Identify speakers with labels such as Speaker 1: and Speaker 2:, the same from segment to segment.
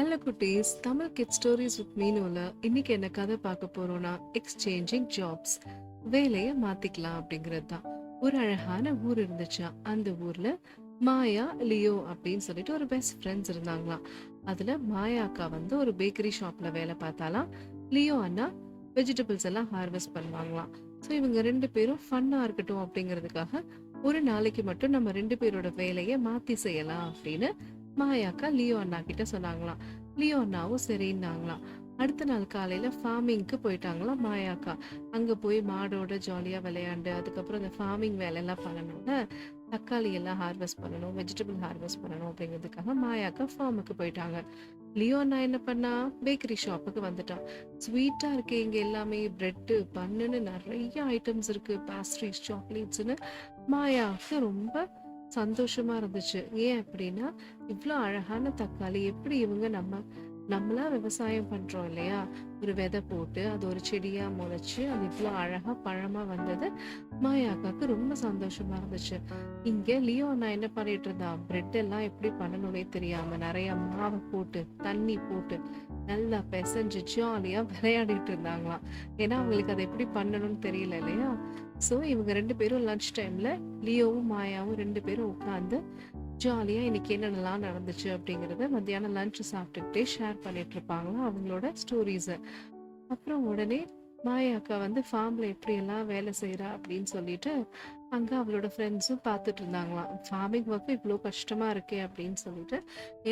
Speaker 1: Hello குட்டீஸ், Tamil kit stories with மீனுல இன்னைக்கு என்ன கதை பார்க்க போறோம்னா எக்ஸ்சேஞ்சிங் ஜாப்ஸ், வேலையை மாத்திக்கலாம் அப்படிங்கிறது தான். ஒரு அழகான ஊர் இருந்துச்சா. அந்த ஊர்ல மாயா, லியோ அப்படின்னு சொல்லிட்டு ஒரு பெஸ்ட் ஃப்ரெண்ட்ஸ் இருந்தாங்களாம். அதுல மாயா அக்கா வந்து ஒரு பேக்கரி ஷாப்ல வேலை பார்த்தாலாம். லியோ அண்ணா வெஜிடபிள்ஸ் எல்லாம் ஹார்வெஸ்ட் பண்ணுவாங்களாம். ஸோ இவங்க ரெண்டு பேரும் ஃபன்னா இருக்கட்டும் அப்படிங்கிறதுக்காக ஒரு நாளைக்கு மட்டும் நம்ம ரெண்டு பேரோட வேலையை மாத்தி செய்யலாம் அப்படின்னு மாயாக்கா லியோ அண்ணா கிட்ட சொன்னாங்களாம். லியோ அண்ணாவும் சரின்னாங்களாம். அடுத்த நாள் காலையில ஃபார்மிங்க்கு போயிட்டாங்களாம் மாயாக்கா. அங்க போய் மாடோட ஜாலியா விளையாண்டு அதுக்கப்புறம் அந்த ஃபார்மிங் வேலை எல்லாம் பண்ணணும்ல, தக்காளி எல்லாம் ஹார்வெஸ்ட் பண்ணணும், வெஜிடபிள் ஹார்வெஸ்ட் பண்ணணும் அப்படிங்கிறதுக்காக மாயாக்கா ஃபார்முக்கு போயிட்டாங்க. லியோ அண்ணா என்ன பண்ணா, பேக்கரி ஷாப்புக்கு வந்துட்டான். ஸ்வீட்டா இருக்கு இங்க எல்லாமே, பிரெட்டு பன்னுன்னு நிறைய ஐட்டம்ஸ் இருக்கு, பேஸ்ட்ரீஸ் சாக்லேட்ஸ்னு. மாயாவுக்கு ரொம்ப சந்தோஷமா இருந்துச்சு. ஏன் அப்படின்னா, இவ்வளோ அழகான தக்காளி எப்படி இவங்க நம்மளா விவசாயம் பண்றோம் இல்லையா, ஒரு விதை போட்டு அது ஒரு செடியா முளைச்சு அது இவ்வளோ அழகா பழமா வந்தது மாயாக்காக்கு ரொம்ப சந்தோஷமா இருந்துச்சு. இங்க லியோ நான் என்ன பண்ணிட்டு இருந்தான், பிரெட் எல்லாம் எப்படி பண்ணணும்னே தெரியாம நிறைய மாவை போட்டு தண்ணி போட்டு நல்லா பிசைஞ்சு ஜாலியா விளையாடிட்டு இருந்தாங்களாம். ஏன்னா அவங்களுக்கு அதை எப்படி பண்ணணும்னு தெரியல இல்லையா. ஸோ இவங்க ரெண்டு பேரும் லன்ச் டைம்ல லியோவும் மாயாவும் ரெண்டு பேரும் உட்காந்து ஜாலியா இன்னைக்கு என்னென்னலாம் நடந்துச்சு அப்படிங்கறத மத்தியானம் லஞ்ச் சாப்பிட்டுக்கிட்டே ஷேர் பண்ணிட்டு இருப்பாங்களா அவங்களோட ஸ்டோரிஸ. அப்புறம் உடனே மாயா அக்கா வந்து ஃபார்ம்ல எப்படி எல்லாம் வேலை செய்யறா அப்படின்னு சொல்லிட்டு அங்க அவளோட ஃப்ரெண்ட்ஸும் பார்த்துட்டு இருந்தாங்களாம். ஃபார்மிங் ஒர்க் இவ்வளோ கஷ்டமா இருக்கே அப்படின்னு சொல்லிட்டு.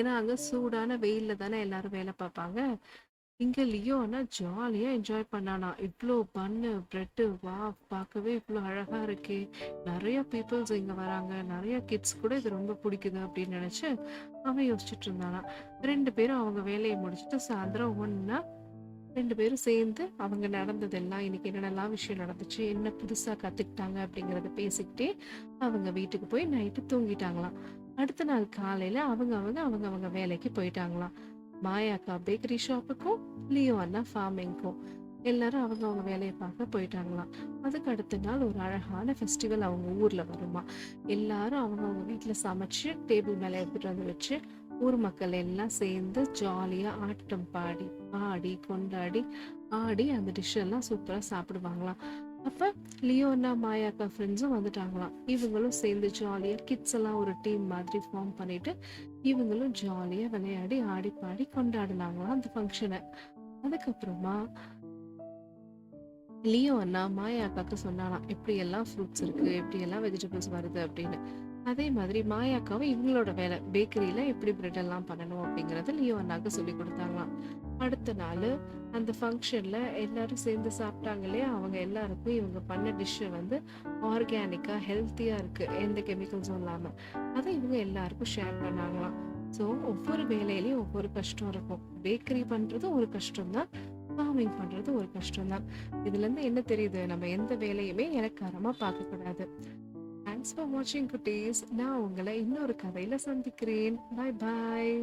Speaker 1: ஏன்னா அங்க சூடான வெயில்ல தானே எல்லாரும் வேலை பார்ப்பாங்க. இங்க லியோ ஆனா ஜாலியா என்ஜாய் பண்ணானா. இவ்வளோ பன்னு பிரெட்டு, வா பார்க்கவே இவ்வளோ அழகா இருக்கே, நிறைய பீப்புள்ஸ் இங்க வராங்க, நிறைய கிட்ஸ் கூட இது ரொம்ப பிடிக்குது அப்படின்னு நினைச்சு அவன் யோசிச்சுட்டு இருந்தானா. ரெண்டு பேரும் அவங்க வேலையை முடிச்சுட்டு சாயந்தரம் ஒன்னா ரெண்டு பேரும் சேர்ந்து அவங்க நடந்ததெல்லாம், இன்னைக்கு என்னென்னலாம் விஷயம் நடந்துச்சு, என்ன புதுசா கத்துக்கிட்டாங்க அப்படிங்கறத பேசிக்கிட்டே அவங்க வீட்டுக்கு போய் நைட்டு தூங்கிட்டாங்களாம். அடுத்த நாள் காலையில அவங்க அவங்க அவங்க அவங்க வேலைக்கு போயிட்டாங்களாம். மாயாக்கா பேக்கரி ஷாப்புக்கும் லியோ அண்ணா ஃபார்மிங்க்கும் எல்லாரும் அவங்க அவங்க வேலையை பார்க்க போயிட்டாங்களாம். அதுக்கு அடுத்த நாள் ஒரு அழகான ஃபெஸ்டிவல் அவங்க ஊர்ல வருமா. எல்லாரும் அவங்க அவங்க வீட்டுல சமைச்சு டேபிள் மேல எடுத்துட்டு வந்து வச்சு ஊர் மக்கள் எல்லாம் சேர்ந்து ஜாலியா ஆட்டம் பாடி ஆடி கொண்டாடி ஆடி அந்த டிஷ் எல்லாம் சூப்பரா சாப்பிடுவாங்களாம். அப்ப லியோனா மாயாக்கா ஃப்ரெண்ட்ஸும் வந்துட்டாங்களாம். இவங்களும் சேர்ந்து ஜாலியா கிட்ஸ் எல்லாம் ஒரு டீம் மாதிரி ஃபார்ம் பண்ணிட்டு இவங்களும் ஜாலியா விளையாடி ஆடி பாடி கொண்டாடினாங்களாம் அந்த ஃபங்க்ஷனை. அதுக்கப்புறமா லியோ அண்ணா மாயா அக்காக்கு சொன்னாலாம் எப்படி எல்லாம் ஃப்ரூட்ஸ் இருக்கு, எப்படி எல்லாம் வெஜிடபிள்ஸ் வருது அப்படின்னு. அதே மாதிரி மாயாக்காவும் இவங்களோட வேலை பேக்கரியில எப்படி பிரெட் எல்லாம் பண்ணணும் அப்படிங்கறத லியோ அண்ணாக்கு சொல்லி கொடுத்தாங்களாம். அடுத்த நாள் அந்த ஃபங்க்ஷன்ல எல்லாரும் சேர்ந்து சாப்பிட்டாங்க இல்லையா, அவங்க எல்லாருக்கும் இவங்க பண்ண டிஷ்ஷை வந்து ஆர்கானிக்கா ஹெல்த்தியா இருக்கு, எந்த கெமிக்கல்ஸும் இல்லாம, அதை இவங்க எல்லாருக்கும் ஷேர் பண்ணாங்களாம். ஸோ ஒவ்வொரு வேலையிலயும் ஒவ்வொரு கஷ்டம் இருக்கும். பேக்கரி பண்றது ஒரு கஷ்டம் தான், ஃபார்மிங் பண்றது ஒரு கஷ்டம் தான். இதுல இருந்து என்ன தெரியுது, நம்ம எந்த வேலையுமே இலக்காரமா பார்க்க கூடாது. தேங்க்ஸ் ஃபார் வாட்சிங் குட்டீஸ். நான் உங்களை இன்னொரு கதையில சந்திக்கிறேன். பாய் பாய்.